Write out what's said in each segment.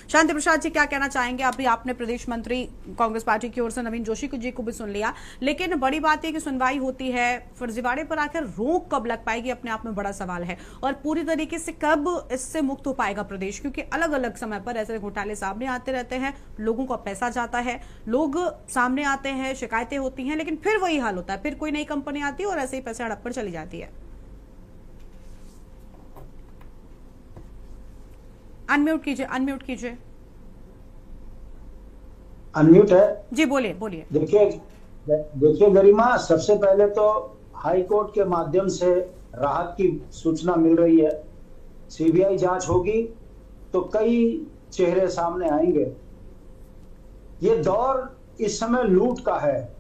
शांति प्रसाद जी, क्या कहना चाहेंगे? अभी आपने प्रदेश मंत्री कांग्रेस पार्टी की ओर से नवीन जोशी जी को भी सुन लिया, लेकिन बड़ी बात है कि सुनवाई होती है, फर्जीवाड़े पर आखिर रोक कब लग पाएगी, अपने आप में बड़ा सवाल है। और पूरी तरीके से कब इससे मुक्त हो पाएगा प्रदेश, क्योंकि अलग अलग समय पर ऐसे घोटाले सामने आते रहते हैं, लोगों का पैसा जाता है, लोग सामने आते हैं, शिकायतें होती हैं, लेकिन फिर वही हाल होता है, फिर कोई नई कंपनी आती है और ऐसे ही पैसे हड़प कर चली जाती है। अनम्यूट कीजिए, अनम्यूट कीजिए। अनम्यूट है जी, बोलिए बोलिए। देखिए गरिमा, सबसे पहले तो हाई कोर्ट के माध्यम से राहत की सूचना मिल रही है। सीबीआई जांच होगी तो कई चेहरे सामने आएंगे। ये दौर इस समय लूट का है।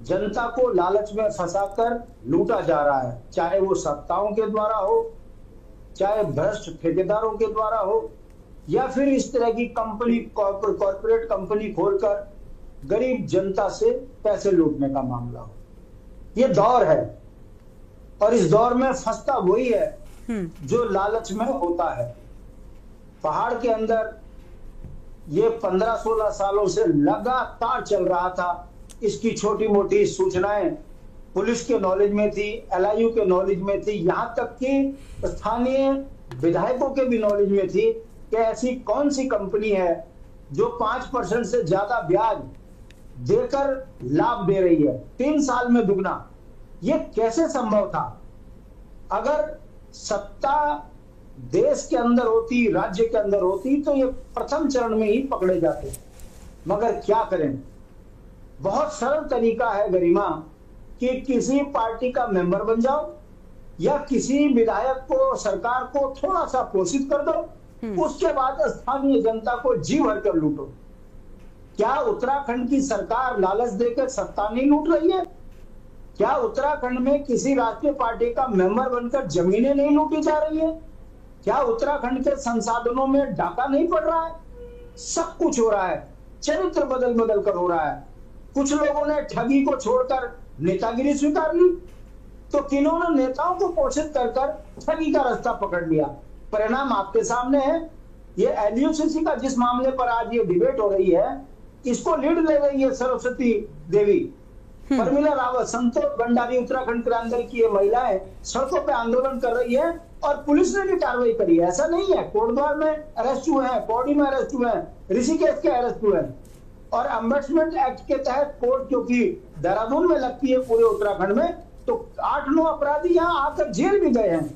जनता को लालच में फंसाकर लूटा जा रहा है, चाहे वो सत्ताओं के द्वारा हो, चाहे भ्रष्ट ठेकेदारों के द्वारा हो, या फिर इस तरह की कंपनी, कॉर्पोरेट कंपनी खोलकर गरीब जनता से पैसे लूटने का मामला हो। ये दौर है और इस दौर में फंसता वही है जो लालच में होता है। पहाड़ के अंदर ये 15-16 सालों से लगातार चल रहा था। इसकी छोटी मोटी सूचनाएं पुलिस के नॉलेज में थी, एलआईयू के नॉलेज में थी, यहां तक कि स्थानीय विधायकों के भी नॉलेज में थी कि ऐसी कौन सी कंपनी है जो 5% से ज्यादा ब्याज देकर लाभ दे रही है, 3 साल में दुगना। ये कैसे संभव था? अगर सत्ता देश के अंदर होती, राज्य के अंदर होती, तो ये प्रथम चरण में ही पकड़े जाते। मगर क्या करें, बहुत सरल तरीका है गरिमा कि किसी पार्टी का मेंबर बन जाओ या किसी विधायक को, सरकार को थोड़ा सा पोषित कर दो, उसके बाद स्थानीय जनता को जी भर कर लूटो। क्या उत्तराखंड की सरकार लालच देकर सत्ता नहीं लूट रही है? क्या उत्तराखंड में किसी राष्ट्रीय पार्टी का मेंबर बनकर जमीनें नहीं लूटी जा रही है? क्या उत्तराखंड के संसाधनों में डाका नहीं पड़ रहा है? सब कुछ हो रहा है, चरित्र बदल बदल कर हो रहा है। कुछ लोगों ने ठगी को छोड़कर नेतागिरी स्वीकार ली, तो किन्होंने नेताओं को पोषित कर ठगी का रास्ता पकड़ लिया। परिणाम आपके सामने है। ये एलयूसीसी का जिस मामले पर आज ये डिबेट हो रही है, इसको लीड ले रही है सरस्वती देवी, परमिला रावत, संतोष भंडारी, उत्तराखंड के अंदर की ये महिलाएं सड़कों पे आंदोलन कर रही है और पुलिस ने भी कार्रवाई करी है। ऐसा नहीं है, कोटद्वार में अरेस्ट हुए हैं, पौड़ी में अरेस्ट हुए हैं, ऋषिकेश के अरेस्ट हुए हैं। और एम्बेसडमेंट एक्ट के तहत कोर्ट, क्योंकि देहरादून में लगती है पूरे उत्तराखंड में, तो 8-9 अपराधी यहाँ आकर जेल भी गए हैं।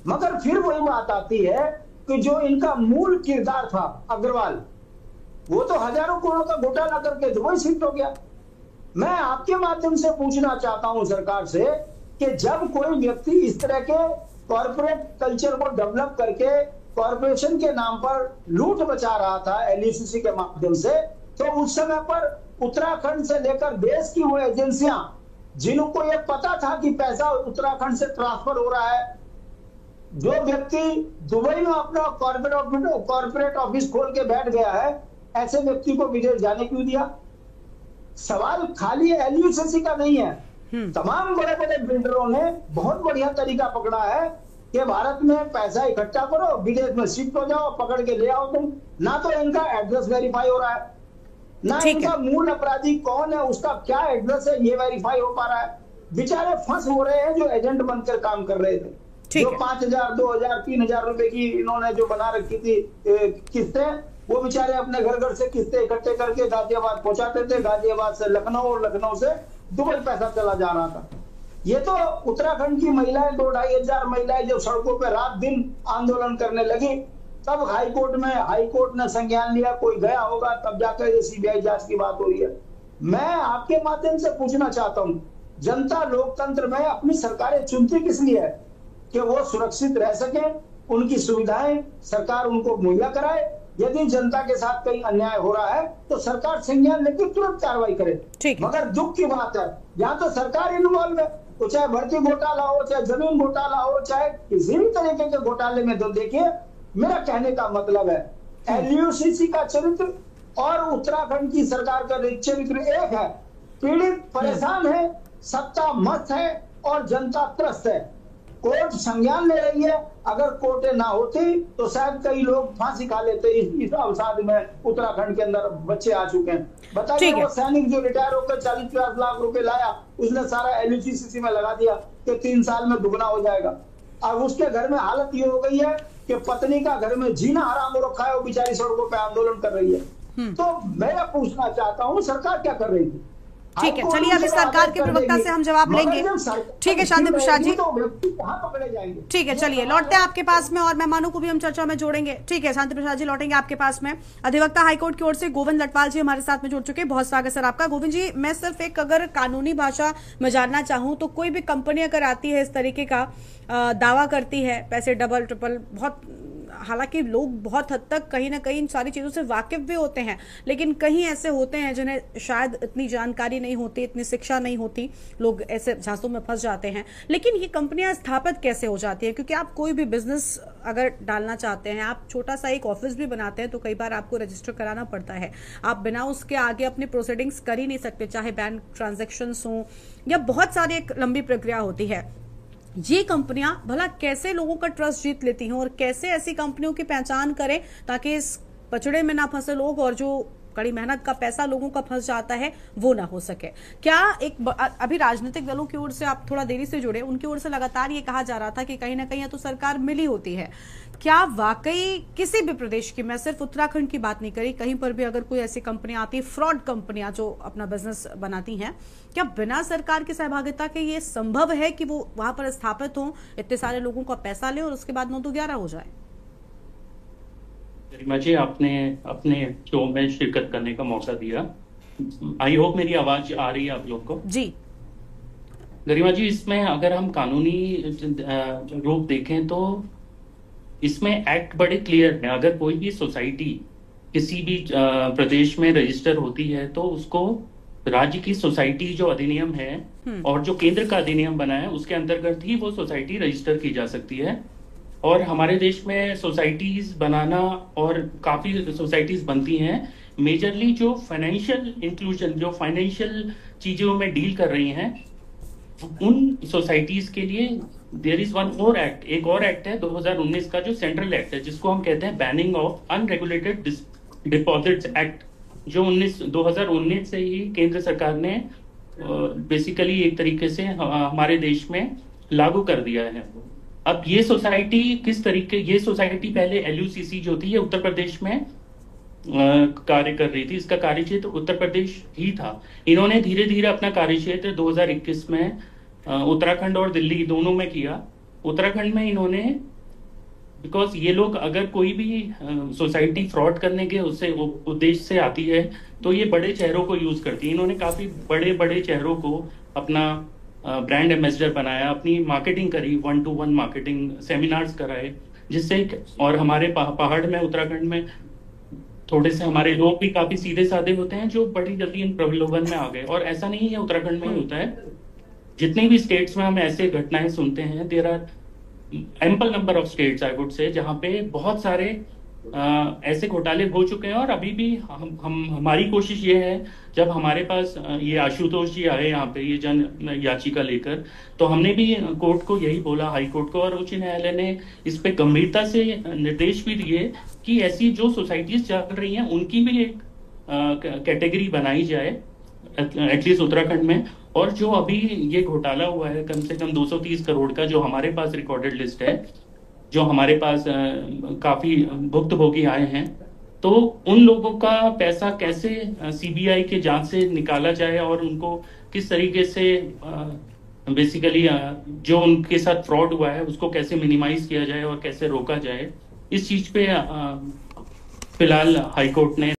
मगर फिर वही बात आती है कि जो इनका मूल किरदार था अग्रवाल, वो तो हजारों करोड़ों का घोटाला करके दुबई शिफ्ट हो गया। मैं आपके माध्यम से पूछना चाहता हूं सरकार से कि जब कोई व्यक्ति इस तरह के कॉर्पोरेट कल्चर को डेवलप करके कॉर्पोरेशन के नाम पर लूट मचा रहा था एलयूसीसी के माध्यम से, तो उस समय पर उत्तराखंड से लेकर देश की वो एजेंसियां, जिनको ये पता था कि पैसा उत्तराखंड से ट्रांसफर हो रहा है, जो व्यक्ति दुबई में अपना कॉर्पोरेट ऑफिस खोल के बैठ गया है, ऐसे व्यक्ति को विदेश जाने क्यों दिया? सवाल खाली एलयूसीसी का नहीं है। तमाम बड़े बड़े बिल्डरों ने बहुत बढ़िया तरीका पकड़ा है कि भारत में पैसा इकट्ठा करो, विदेश में शिफ्ट हो जाओ, पकड़ के ले आओ तुम। ना तो इनका एड्रेस वेरीफाई हो रहा है, ना इनका मूल अपराधी कौन है, उसका क्या एड्रेस है, ये वेरीफाई हो पा रहा है। बेचारे फंस हो रहे हैं जो एजेंट बनकर काम कर रहे थे, जो 5,000, 2,000, 3,000 रुपए की इन्होंने जो बना रखी थी किस्तें, वो बेचारे अपने घर घर से किस्तें इकट्ठे करके गाजियाबाद पहुंचाते थे, गाजियाबाद से लखनऊ और लखनऊ से दुबई पैसा चला जा रहा था। ये तो उत्तराखंड की महिलाएं, 2-2.5 हजार महिलाएं जब सड़कों पर रात दिन आंदोलन करने लगी, तब हाईकोर्ट ने संज्ञान लिया। कोई गया होगा, तब जाकर ये सीबीआई जांच की बात हो रही है। मैं आपके माध्यम से पूछना चाहता हूं, जनता लोकतंत्र में अपनी सरकारें चुनती किस लिए है? कि वो सुरक्षित रह सके, उनकी सुविधाएं सरकार उनको मुहैया कराए। यदि जनता के साथ कहीं अन्याय हो रहा है तो सरकार संज्ञान लेकर तुरंत कार्रवाई करे। मगर दुख की बात है, यहाँ तो सरकार इन्वॉल्व है, तो चाहे भर्ती घोटाला हो, चाहे जमीन घोटाला हो, चाहे किसी भी तरीके के घोटाले में। तो देखिए, मेरा कहने का मतलब है एलयूसीसी का चरित्र और उत्तराखंड की सरकार का चरित्र एक है। पीड़ित परेशान है, सत्ता मस्त है और जनता त्रस्त है। कोर्ट संज्ञान ले रही है, अगर कोटे ना होते तो शायद कई लोग फांसी खा लेते। इस अवसाद में उत्तराखंड के अंदर बच्चे आ चुके हैं। बताइए, वो सैनिक जो रिटायर होकर 40-50 लाख रुपए लाया, उसने सारा LUCCC में लगा दिया कि 3 साल में दुगना हो जाएगा। अब उसके घर में हालत ये हो गई है कि पत्नी का घर में जीना हराम हो रखा है, वो बेचारी सड़कों पे आंदोलन कर रही है। तो मैं पूछना चाहता हूँ, सरकार क्या कर रही थी? ठीक है, चलिए अभी सरकार के प्रवक्ता से हम जवाब लेंगे। ठीक है शांति प्रसाद जी, ठीक है, चलिए लौटते हैं आपके पास में और मेहमानों को भी हम चर्चा में जोड़ेंगे। ठीक है शांति प्रसाद जी, लौटेंगे आपके पास में। अधिवक्ता हाईकोर्ट की ओर से गोविंद लटवाल जी हमारे साथ में जुड़ चुके हैं। बहुत स्वागत सर आपका। गोविंद जी, मैं सिर्फ एक अगर कानूनी भाषा में जानना चाहूँ तो कोई भी कंपनी अगर आती है इस तरीके का दावा करती है, पैसे डबल ट्रिपल, बहुत हालांकि लोग बहुत हद तक कहीं ना कहीं इन सारी चीजों से वाकिफ भी होते हैं, लेकिन कहीं ऐसे होते हैं जिन्हें शायद इतनी जानकारी नहीं होती, इतनी शिक्षा नहीं होती, लोग ऐसे झांसों में फंस जाते हैं। लेकिन ये कंपनियां स्थापित कैसे हो जाती हैं? क्योंकि आप कोई भी बिजनेस अगर डालना चाहते हैं, आप छोटा सा एक ऑफिस भी बनाते हैं तो कई बार आपको रजिस्टर कराना पड़ता है। आप बिना उसके आगे अपनी प्रोसीडिंग्स कर ही नहीं सकते, चाहे बैंक ट्रांजेक्शन हो या बहुत सारी एक लंबी प्रक्रिया होती है। ये कंपनियां भला कैसे लोगों का ट्रस्ट जीत लेती हैं और कैसे ऐसी कंपनियों की पहचान करें ताकि इस पचड़े में ना फंसे लोग और जो कड़ी मेहनत का पैसा लोगों का फंस जाता है वो ना हो सके? क्या एक अभी राजनीतिक दलों की ओर से, आप थोड़ा देरी से जुड़े, उनकी ओर से लगातार ये कहा जा रहा था कि कहीं ना कहीं तो सरकार मिली होती है। क्या वाकई किसी भी प्रदेश की, मैं सिर्फ उत्तराखंड की बात नहीं करी, कहीं पर भी अगर कोई ऐसी कंपनियां आती है, फ्रॉड कंपनियां जो अपना बिजनेस बनाती हैं, क्या बिना सरकार की सहभागिता के ये संभव है कि वो वहां पर स्थापित हो, इतने सारे लोगों का पैसा ले और उसके बाद 9-11 हो जाए? गरिमा जी, आपने अपने शो में शिरकत करने का मौका दिया। आई होप मेरी आवाज आ रही है आप लोग को? जी गरिमा जी, इसमें अगर हम कानूनी रूप देखें तो इसमें एक्ट बड़े क्लियर है। अगर कोई भी सोसाइटी किसी भी प्रदेश में रजिस्टर होती है तो उसको राज्य की सोसाइटी जो अधिनियम है और जो केंद्र का अधिनियम बना है उसके अंतर्गत ही वो सोसाइटी रजिस्टर की जा सकती है। और हमारे देश में सोसाइटीज बनाना, और काफी सोसाइटीज बनती हैं, मेजरली जो फाइनेंशियल इंक्लूजन, जो फाइनेंशियल चीजों में डील कर रही हैं, उन सोसाइटीज के लिए देयर इज वन और एक्ट, एक और एक्ट है 2019 का जो सेंट्रल एक्ट है, जिसको हम कहते हैं banning of unregulated deposits act, जो 2019 से ही केंद्र सरकार ने बेसिकली एक तरीके से हमारे देश में लागू कर दिया है। अब ये सोसाइटी किस तरीके, ये सोसाइटी पहले LUCC जो थी ये उत्तर प्रदेश में कार्य कर रही थी, इसका कार्यक्षेत्र उत्तर प्रदेश ही था। इन्होंने धीरे धीरे अपना कार्यक्षेत्र 2021 में उत्तराखंड और दिल्ली दोनों में किया। उत्तराखंड में इन्होंने, बिकॉज ये लोग अगर कोई भी सोसाइटी फ्रॉड करने के उससे उद्देश्य से आती है तो ये बड़े चेहरों को यूज करती है। इन्होंने काफी बड़े बड़े चेहरों को अपना ब्रांड एम्बेसडर बनाया, अपनी मार्केटिंग करी, 1-to-1 मार्केटिंग सेमिनार्स कराए, जिससे, और हमारे पहाड़ में उत्तराखंड में थोड़े से हमारे लोग भी काफी सीधे साधे होते हैं जो बड़ी जल्दी इन प्रलोभन में आ गए। और ऐसा नहीं है उत्तराखंड में ही होता है, जितने भी स्टेट्स में हम ऐसे घटनाएं सुनते हैं, there are ample number of states I would say, जहाँ पे बहुत सारे ऐसे घोटाले हो चुके हैं। और अभी भी हमारी कोशिश ये है, जब हमारे पास ये आशुतोष जी आए यहाँ पे ये जन याचिका लेकर, तो हमने भी कोर्ट को यही बोला, हाई कोर्ट को, और उच्च न्यायालय ने इस पे गंभीरता से निर्देश भी दिए कि ऐसी जो सोसाइटीज चल रही हैं उनकी भी एक कैटेगरी बनाई जाए एटलीस्ट उत्तराखंड में। और जो अभी ये घोटाला हुआ है कम से कम 230 करोड़ का, जो हमारे पास रिकॉर्डेड लिस्ट है, जो हमारे पास काफी भुक्तभोगी आए हैं, तो उन लोगों का पैसा कैसे CBI के जांच से निकाला जाए और उनको किस तरीके से बेसिकली जो उनके साथ फ्रॉड हुआ है उसको कैसे मिनिमाइज किया जाए और कैसे रोका जाए, इस चीज पे फिलहाल हाईकोर्ट ने